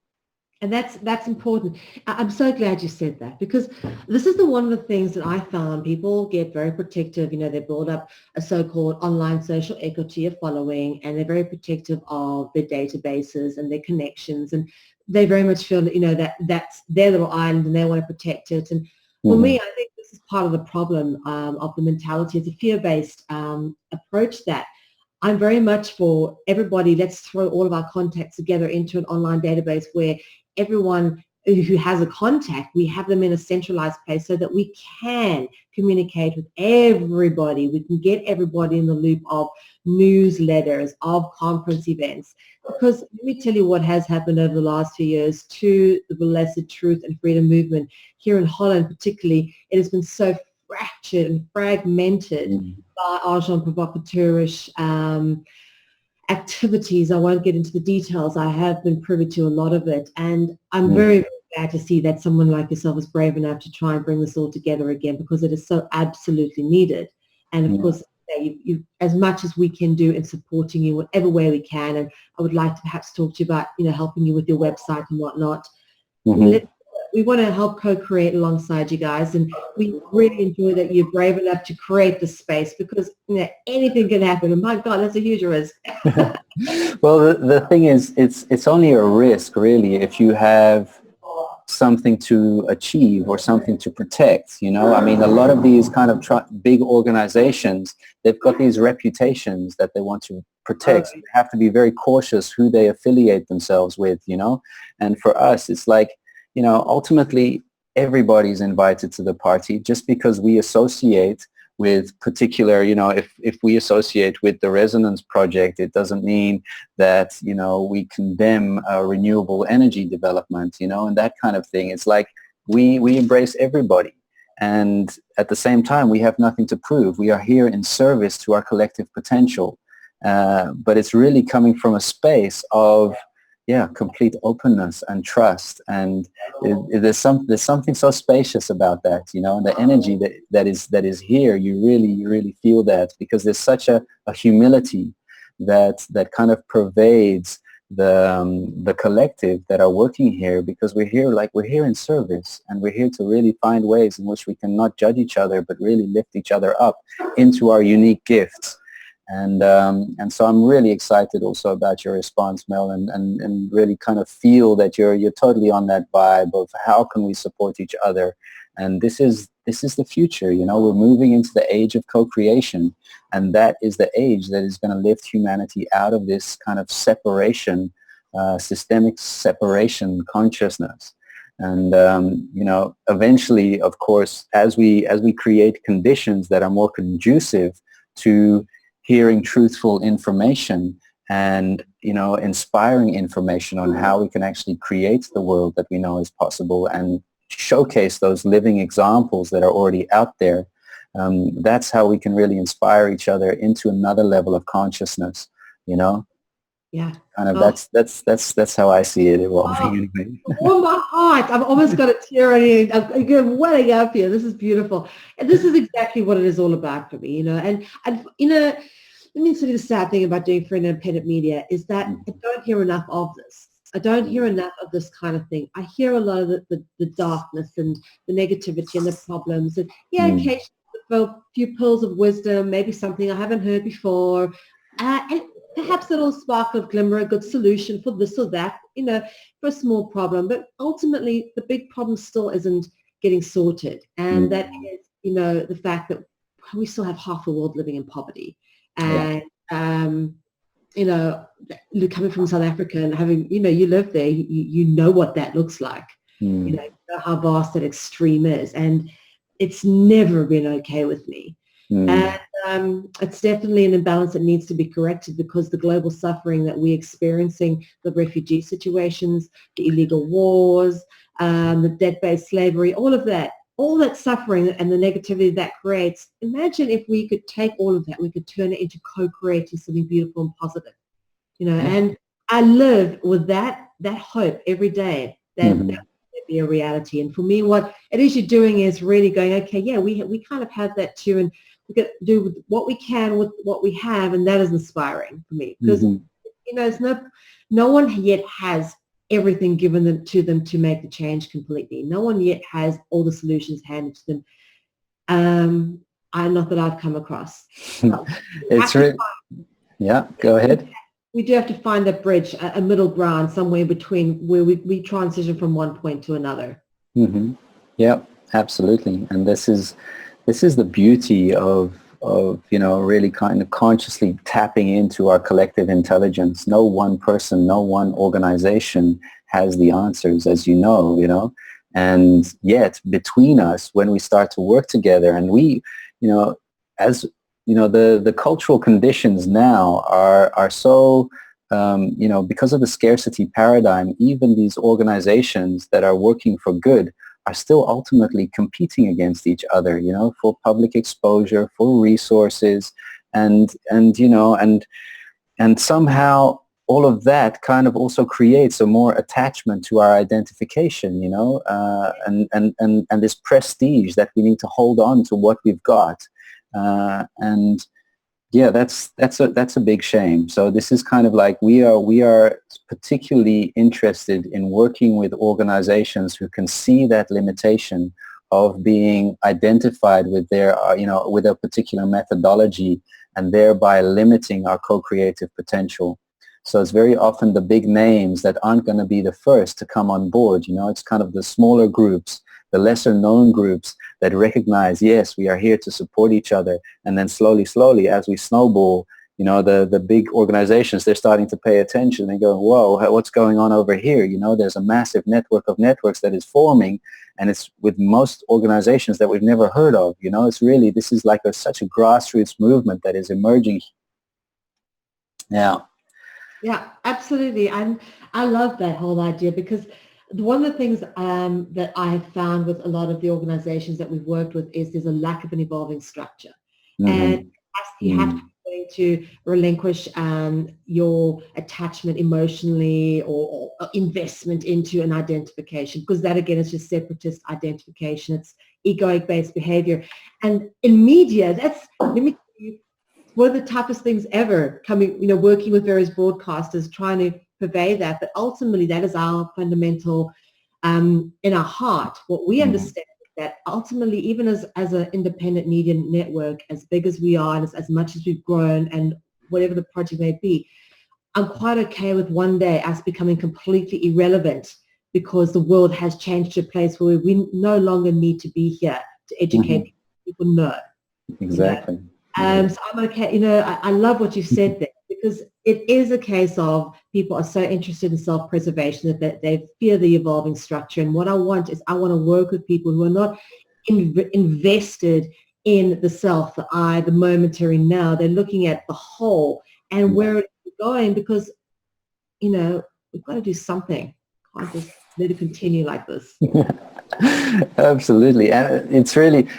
And that's important. I'm so glad you said that, because this is one of the things that I found. People get very protective. They build up a so-called online social equity of following, and they're very protective of their databases and their connections, and they very much feel that that's their little island and they want to protect it. And for me, I think this is part of the problem of the mentality. It's a fear-based approach that I'm very much for everybody, let's throw all of our contacts together into an online database where everyone who has a contact, we have them in a centralized place so that we can communicate with everybody. We can get everybody in the loop of newsletters, of conference events. Because let me tell you what has happened over the last few years to the blessed truth and freedom movement here in Holland particularly. It has been so fractured and fragmented by agent provocateurish activities. I won't get into the details. I have been privy to a lot of it, and I'm very glad to see that someone like yourself is brave enough to try and bring this all together again, because it is so absolutely needed. And of course, you, as much as we can do in supporting you whatever way we can, and I would like to perhaps talk to you about, helping you with your website and whatnot. We want to help co-create alongside you guys, and we really enjoy that you're brave enough to create the space, because anything can happen, and my God, that's a huge risk. Well, the thing is, it's only a risk really if you have something to achieve or something to protect. I mean, a lot of these kind of big organizations, they've got these reputations that they want to protect. So they have to be very cautious who they affiliate themselves with, and for us it's like, ultimately everybody's invited to the party. Just because we associate with particular, if we associate with the Resonance Project, it doesn't mean that, we condemn renewable energy development, and that kind of thing. It's like we embrace everybody. And at the same time, we have nothing to prove. We are here in service to our collective potential. But it's really coming from a space of complete openness and trust, and there's something so spacious about that, and the energy that is here. You really feel that, because there's such a humility that kind of pervades the collective that are working here, because we're here in service, and we're here to really find ways in which we can not judge each other, but really lift each other up into our unique gifts. And so I'm really excited also about your response, Mel, and really kind of feel that you're totally on that vibe of how can we support each other. And this is the future. We're moving into the age of co-creation, and that is the age that is going to lift humanity out of this kind of separation, systemic separation consciousness. And eventually, of course, as we create conditions that are more conducive to hearing truthful information and, inspiring information on how we can actually create the world that we know is possible, and showcase those living examples that are already out there. That's how we can really inspire each other into another level of consciousness, Yeah. Kind of that's how I see it evolving. Oh, my heart. I've almost got a tear in it. I'm welling up here. This is beautiful. And this is exactly what it is all about for me, And let me tell you the sad thing about doing free and independent media is that I don't hear enough of this. I don't hear enough of this kind of thing. I hear a lot of the darkness and the negativity and the problems. And occasionally a few pearls of wisdom, maybe something I haven't heard before. And perhaps a little sparkle of glimmer, a good solution for this or that, for a small problem. But ultimately, the big problem still isn't getting sorted. And that is, the fact that we still have half the world living in poverty. And, coming from South Africa and having, you live there, you know what that looks like. You know how vast that extreme is. And it's never been okay with me. And it's definitely an imbalance that needs to be corrected, because the global suffering that we're experiencing, the refugee situations, the illegal wars, the debt-based slavery, all that suffering and the negativity that creates, imagine if we could take all of that, we could turn it into co-creating something beautiful and positive, and I live with that hope every day that that will be a reality. And for me, what it is you're doing is really going, okay, we kind of have that too, and we can do what we can with what we have, and that is inspiring for me, because it's no one yet has everything given to them to make the change completely. No one yet has all the solutions handed to them. Not that I've come across. It's really, go ahead. We do have to find a bridge, a middle ground, somewhere between where we transition from one point to another. Yeah, absolutely. And this is the beauty of really kind of consciously tapping into our collective intelligence. No one person, no one organization has the answers, as you know, and yet between us, when we start to work together, and we, as the cultural conditions now are so, because of the scarcity paradigm, even these organizations that are working for good are still ultimately competing against each other, for public exposure, for resources, and somehow all of that kind of also creates a more attachment to our identification, and this prestige that we need to hold on to what we've got. And yeah, that's a big shame. So this is kind of like we are particularly interested in working with organizations who can see that limitation of being identified with their, with a particular methodology, and thereby limiting our co-creative potential. So it's very often the big names that aren't going to be the first to come on board. It's kind of the smaller groups, the lesser known groups that recognize, yes, we are here to support each other. And then slowly, as we snowball, the big organizations, they're starting to pay attention. They go, whoa, what's going on over here? There's a massive network of networks that is forming, and it's with most organizations that we've never heard of. It's really, this is like such a grassroots movement that is emerging. Yeah, absolutely. And I love that whole idea, because one of the things that I have found with a lot of the organizations that we've worked with is there's a lack of an evolving structure. Mm-hmm. And you have to be willing to relinquish your attachment emotionally or investment into an identification, because that again is just separatist identification. It's egoic-based behavior. And in media, let me tell you, one of the toughest things ever working with various broadcasters, trying to purvey that. But ultimately, that is our fundamental, in our heart, what we understand is that ultimately, even as an independent media network, as big as we are and as much as we've grown and whatever the project may be, I'm quite okay with one day us becoming completely irrelevant, because the world has changed to a place where we no longer need to be here to educate people. No. Exactly. So I'm okay. I love what you said there, because it is a case of people are so interested in self-preservation that they fear the evolving structure. And what I want to work with people who are not invested in the self, the I, the momentary now. They're looking at the whole and where it's going, because, we've got to do something. Can't just let it continue like this. Absolutely. And it's really,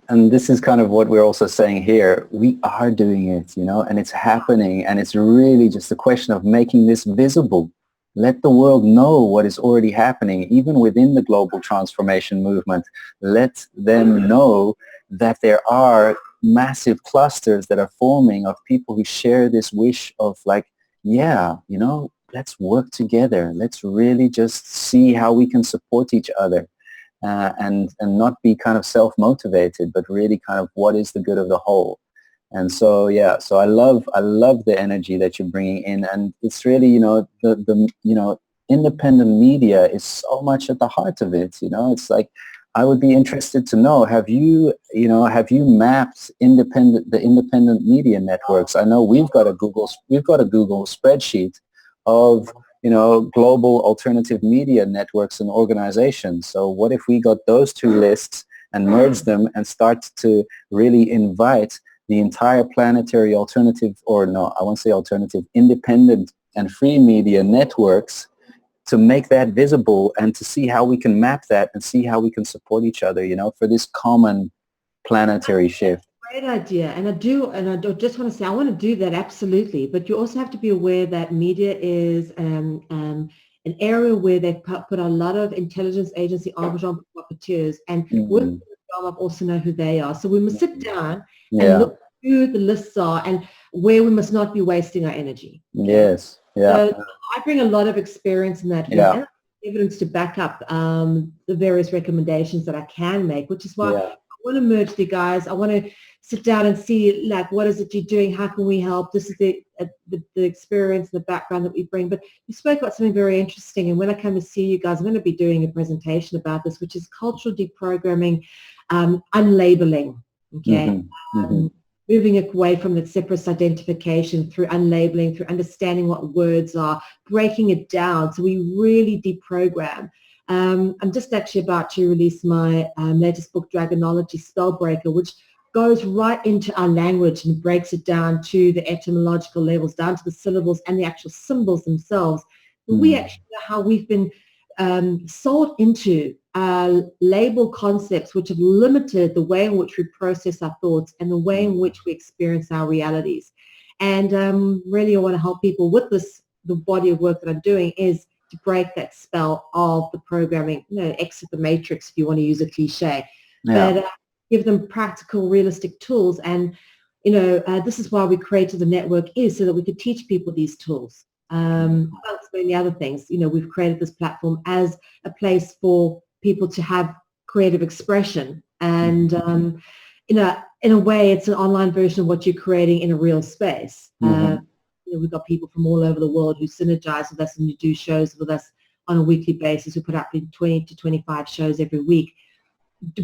and this is kind of what we're also saying here. We are doing it, and it's happening. And it's really just a question of making this visible. Let the world know what is already happening, even within the global transformation movement. Let them know that there are massive clusters that are forming of people who share this wish of let's work together. Let's really just see how we can support each other. And not be kind of self-motivated, but really kind of what is the good of the whole. And so, so I love the energy that you're bringing in, and it's really, the independent media is so much at the heart of it. It's like, I would be interested to know, have you mapped the independent media networks? I know we've got a Google spreadsheet of global alternative media networks and organizations. So what if we got those two lists and merge them and start to really invite the entire planetary alternative, independent and free media networks, to make that visible and to see how we can map that and see how we can support each other, for this common planetary shift. Great idea. And I just want to say, I want to do that, absolutely. But you also have to be aware that media is an area where they've put a lot of intelligence agency arbitrage provocateurs, and with the job I also know who they are. So we must sit down and look who the lists are and where we must not be wasting our energy. Yes. Yeah. So I bring a lot of experience in that field and evidence to back up the various recommendations that I can make, which is why I want to merge the guys. I want to sit down and see, what is it you're doing? How can we help? This is the experience, the background that we bring. But you spoke about something very interesting. And when I come to see you guys, I'm going to be doing a presentation about this, which is cultural deprogramming, unlabeling. okay? Mm-hmm. Moving away from that separate identification through unlabeling, through understanding what words are, breaking it down so we really deprogram. I'm just actually about to release my latest book, Dragonology Spellbreaker, which goes right into our language and breaks it down to the etymological levels, down to the syllables and the actual symbols themselves. We actually know how we've been sold into label concepts which have limited the way in which we process our thoughts and the way in which we experience our realities. And really I want to help people with this. The body of work that I'm doing is to break that spell of the programming, exit the matrix if you want to use a cliche, but give them practical, realistic tools. And this is why we created the network, is so that we could teach people these tools. Amongst many other things, we've created this platform as a place for people to have creative expression, and in a way it's an online version of what you're creating in a real space. We've got people from all over the world who synergize with us and who do shows with us on a weekly basis. We put up 20 to 25 shows every week,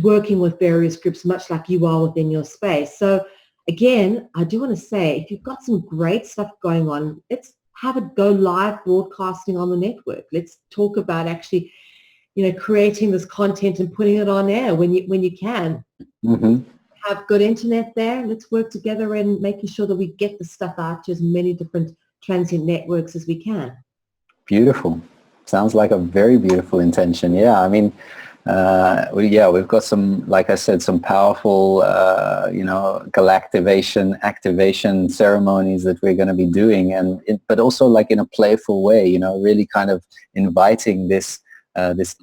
working with various groups, much like you are within your space. So again, I do want to say, if you've got some great stuff going on, let's have it go live broadcasting on the network. Let's talk about actually, creating this content and putting it on air when you can. Have good internet there. Let's work together in making sure that we get the stuff out to as many different transient networks as we can. Beautiful. Sounds like a very beautiful intention. Yeah, I mean, we've got some, like I said, some powerful, galactivation, activation ceremonies that we're going to be doing, but also like in a playful way, really kind of inviting this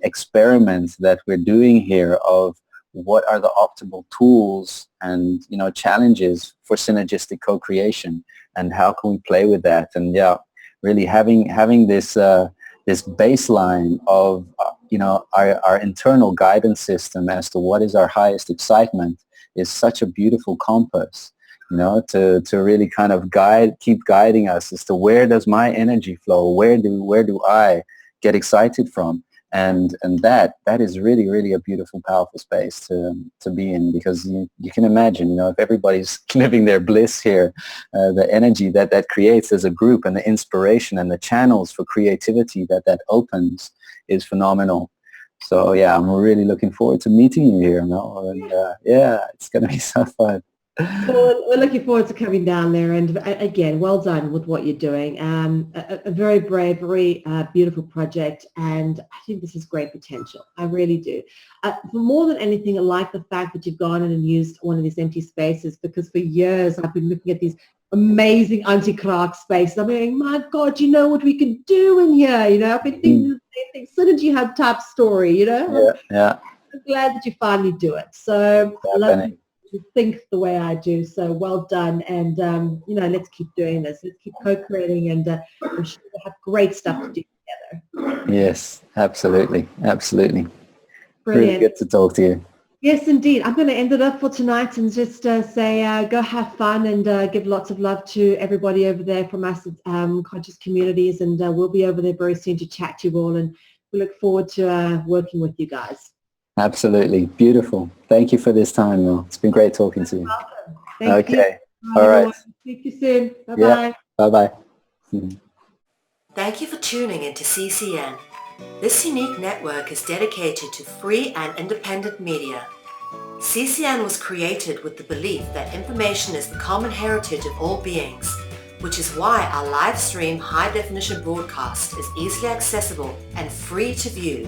experiment that we're doing here of what are the optimal tools and, challenges for synergistic co-creation, and how can we play with that? And really having this baseline of, our internal guidance system as to what is our highest excitement is such a beautiful compass, to really kind of keep guiding us as to where does my energy flow? Where do I get excited from? And that is really, really a beautiful, powerful space to be in, because you can imagine, if everybody's living their bliss here, the energy that creates as a group, and the inspiration and the channels for creativity that opens is phenomenal. So I'm really looking forward to meeting you here, Mel. And it's going to be so fun. Well, we're looking forward to coming down there, and again, well done with what you're doing. A very brave, very beautiful project, and I think this is great potential. I really do. For more than anything, I like the fact that you've gone in and used one of these empty spaces, because for years I've been looking at these amazing anti-crack spaces. I'm going, my God, what we can do in here? I've been thinking the same thing. Synergy Hub type story, Yeah. I'm glad that you finally do it. So I love it. To think the way I do, so well done, and let's keep doing this. Let's keep co-creating, and I'm sure we'll have great stuff to do together. Yes, absolutely. Brilliant. Really good to talk to you. Yes, indeed. I'm going to end it up for tonight and just say go have fun, and give lots of love to everybody over there from us at Conscious Communities, and we'll be over there very soon to chat to you all, and we look forward to working with you guys. Absolutely. Beautiful. Thank you for this time, Mel. It's been great talking to you. Welcome. Thank you. All right. Speak to you soon. Bye-bye. Yeah. Bye-bye. Thank you for tuning into CCN. This unique network is dedicated to free and independent media. CCN was created with the belief that information is the common heritage of all beings, which is why our live stream high-definition broadcast is easily accessible and free to view.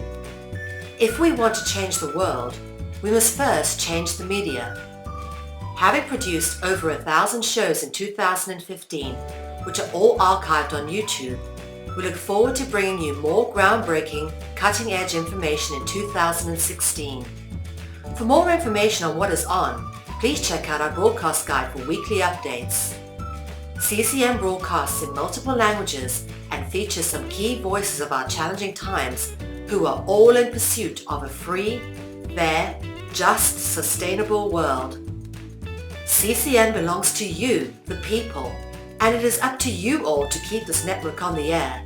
If we want to change the world, we must first change the media. Having produced over 1,000 shows in 2015, which are all archived on YouTube, we look forward to bringing you more groundbreaking, cutting-edge information in 2016. For more information on what is on, please check out our broadcast guide for weekly updates. CCN broadcasts in multiple languages and features some key voices of our challenging times who are all in pursuit of a free, fair, just, sustainable world. CCN belongs to you, the people, and it is up to you all to keep this network on the air.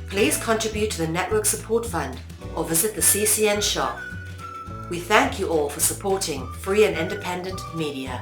Please contribute to the Network Support Fund or visit the CCN shop. We thank you all for supporting free and independent media.